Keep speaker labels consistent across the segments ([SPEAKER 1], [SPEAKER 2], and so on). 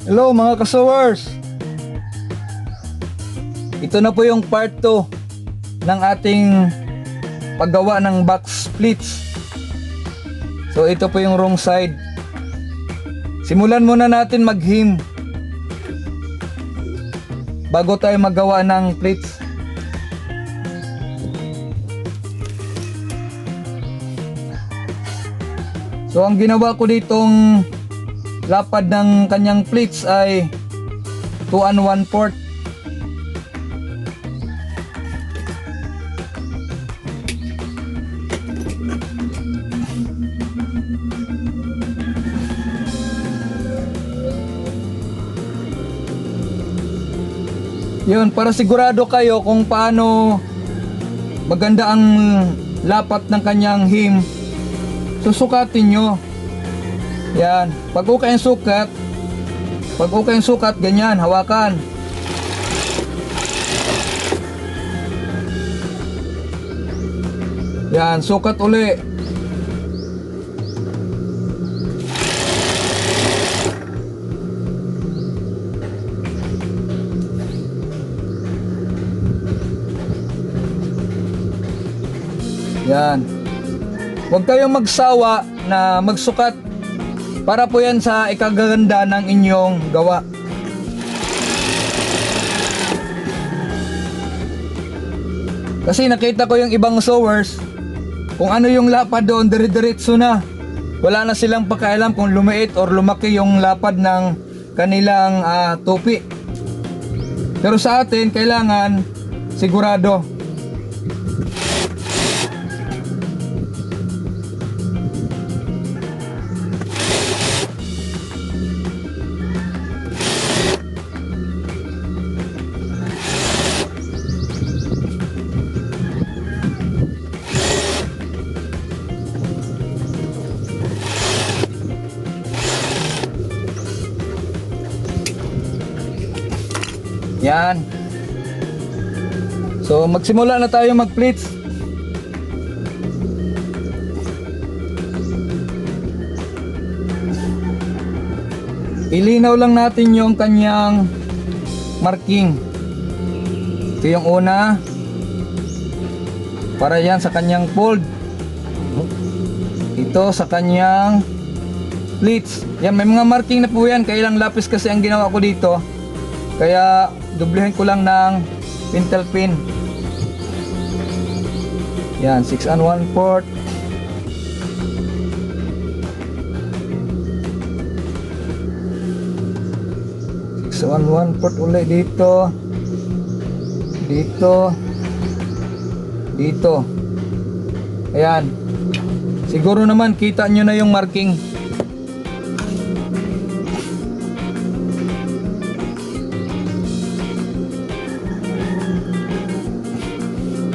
[SPEAKER 1] Hello mga kasowers! Ito na po yung part 2 ng ating paggawa ng box splits. So ito po yung wrong side. Simulan muna natin mag-hem bago tayo magawa ng plates. So ang ginawa ko ditong lapad ng kanyang plates ay 2 1/4. Yun, para sigurado kayo kung paano maganda ang lapat ng kanyang hem, susukatin nyo. Yan, pag okay ang sukat, ganyan, hawakan. Yan, sukat uli. Yan. Huwag kayong magsawa na magsukat. Para po yan sa ikagaganda ng inyong gawa. Kasi nakita ko yung ibang sewers, kung ano yung lapad doon, dire-diretso na. Wala na silang pakialam kung lumiit or lumaki yung lapad ng kanilang tupi. Pero sa atin, kailangan sigurado. Yan. So magsimula na tayo mag-plates. Ilinaw lang natin yung kanyang marking. Ito yung una. Para yan sa kanyang fold. Ito sa kanyang plates. Yan, may mga marking na po yan. Kailang lapis kasi ang ginawa ko dito. Kaya dublehin ko lang ng pintel pin. Yan, 6 1/4. So 1/4 ulit dito. Dito. Dito. Ayan. Siguro naman kita nyo na yung marking.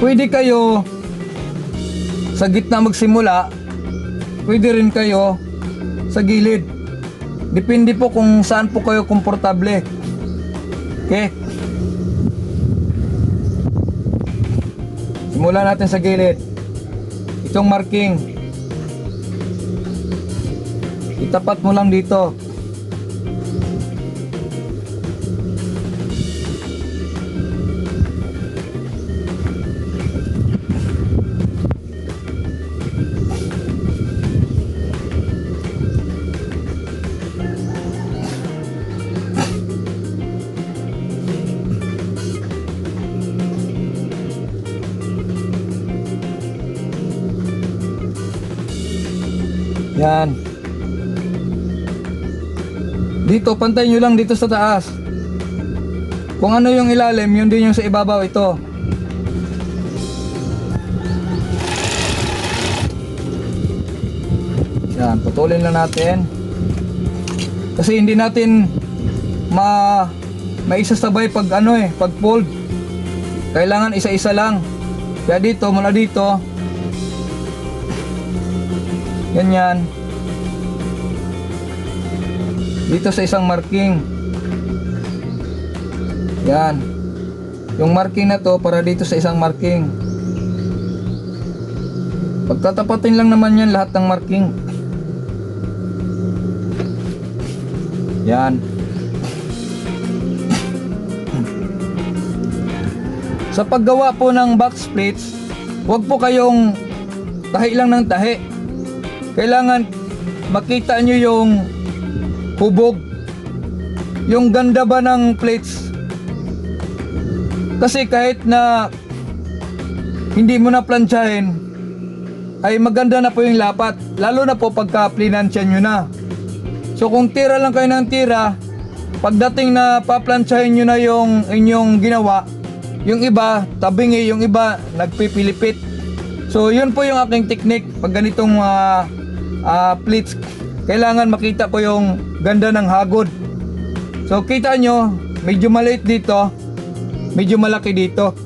[SPEAKER 1] Pwede kayo sa gitna magsimula, pwede rin kayo sa gilid. Depende po kung saan po kayo komportable. Okay? Simulan natin sa gilid. Itong marking, itapat mo lang dito. Yan. Dito, pantay nyo lang dito sa taas. Kung ano yung ilalim, yun din yung sa ibabaw ito. Yan, putulin lang natin. Kasi hindi natin maisasabay pag pag fold. Kailangan isa-isa lang. Kaya dito, mula dito, ganyan. Dito sa isang marking. Yan. Yung marking na to para dito sa isang marking. Pagtatapatin lang naman yan lahat ng marking. Yan. sa paggawa po ng box plates, huwag po kayong tahi lang ng tahi. Kailangan makita nyo yung hubog, yung ganda ba ng plates. Kasi kahit na hindi mo na plansyahin, ay maganda na po yung lapat, lalo na po pagka plinansyan nyo na. So kung tira lang kayo ng tira, pagdating na paplansyahin nyo na yung inyong ginawa, yung iba tabingi, yung iba nagpipilipit. So yun po yung aking technique pag ganitong plates. Kailangan makita ko yung ganda ng hagod. So kita nyo, medyo maliit dito, medyo malaki dito.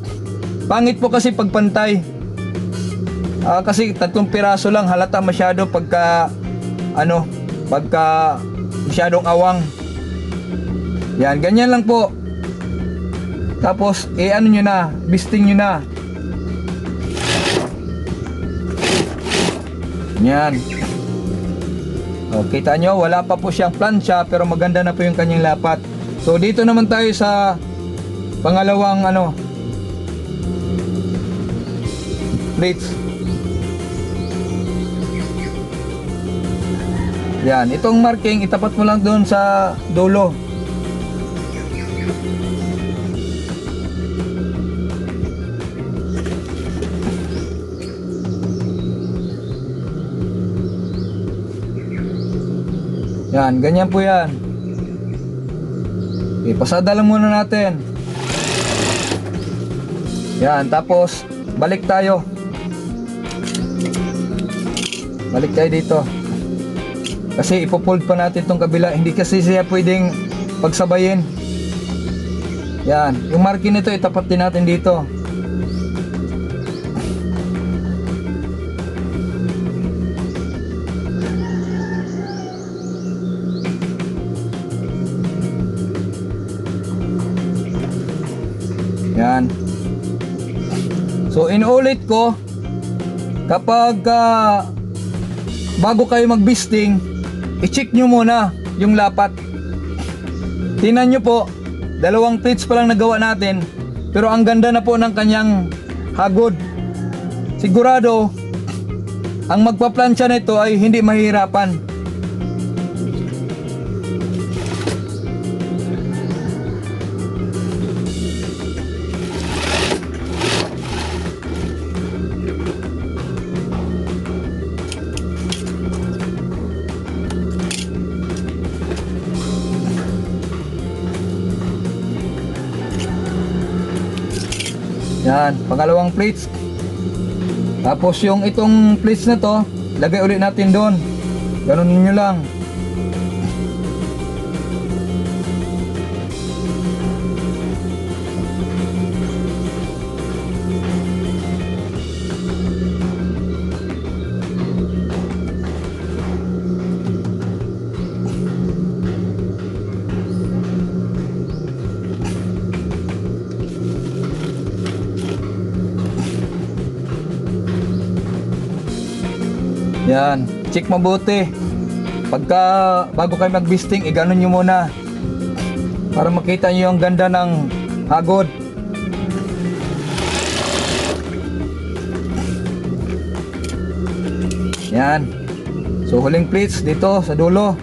[SPEAKER 1] Pangit po kasi pagpantay. Kasi 3 piraso lang, halata masyado pagka masyadong awang. Yan, ganyan lang po. Tapos ano nyo na, bisting nyo na. Yan. O, kita nyo, wala pa po siyang plansya, pero maganda na po yung kanyang lapat. So dito naman tayo sa pangalawang plates. Yan, itong marking itapat mo lang doon sa dulo. Yan, ganyan po yan. Okay, pasada lang muna natin. Yan, tapos balik tayo. Balik tayo dito. Kasi ipofold pa natin itong kabila. Hindi kasi siya pwedeng pagsabayin. Yan, yung marking nito itapat din natin dito. Yan. So inuulit ko, kapag bago kayo magbisting, i-check nyo muna yung lapat. Tingnan nyo po, 2 plates pa lang nagawa natin, pero ang ganda na po ng kanyang hagod. Sigurado ang magpaplansya nito ay hindi mahirapan. Yan, pangalawang plates. Tapos yung itong plates na to, lagay ulit natin doon. Ganun nyo lang. Yan, check mabuti. Bago kayo magbisting, iganon nyo muna para makita nyo yung ganda ng hagod. Yan. So huling plates dito sa dulo.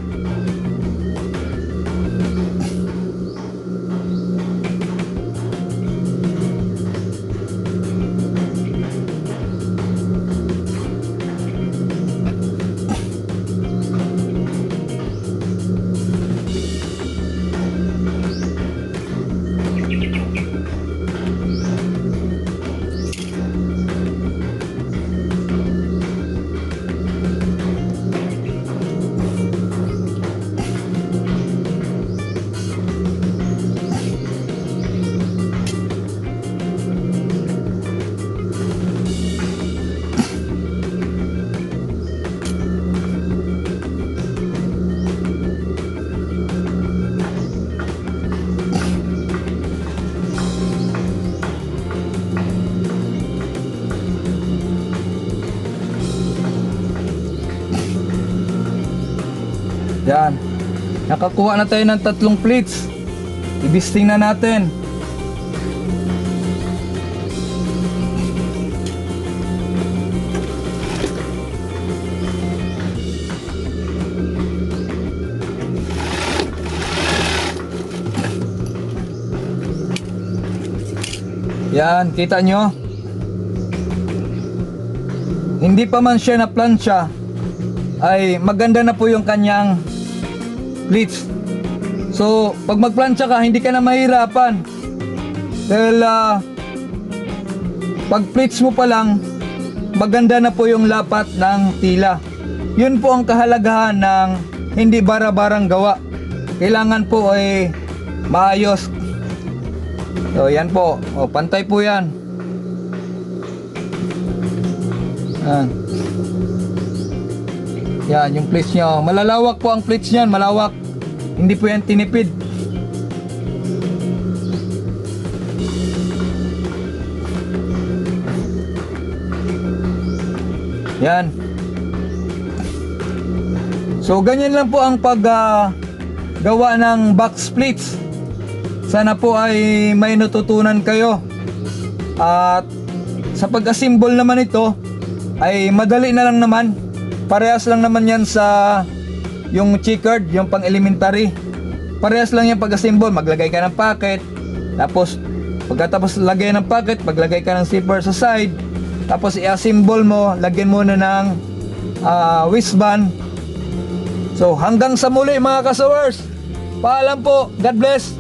[SPEAKER 1] Yan. Nakakuha na tayo ng 3 plates. Ibisting na natin. Yan, kita nyo? Hindi pa man siya na plancha, ay maganda na po yung kanyang pleats. So, pag magplancha ka, hindi ka na mahirapan. Dahil, pag pleats mo pa lang, maganda na po yung lapat ng tila. Yun po ang kahalagahan ng hindi bara-barang gawa. Kailangan po ay maayos. So, yan po. O, pantay po yan. Yan. Yan, yung pleats nyo. Malalawak po ang pleats nyan. Malawak. Hindi po yan tinipid. Yan. So, ganyan lang po ang paggawa ng box pleats. Sana po ay may natutunan kayo. At sa pag-assemble naman ito ay madali na lang naman. Parehas lang naman yan sa yung checkered, yung pang elementary. Parehas lang yung pag-assemble. Maglagay ka ng packet. Tapos pagkatapos lagay ng packet, maglagay ka ng zipper sa side. Tapos i-assemble mo, lagyan mo na ng waistband. So hanggang sa muli mga kasawers. Paalam po. God bless.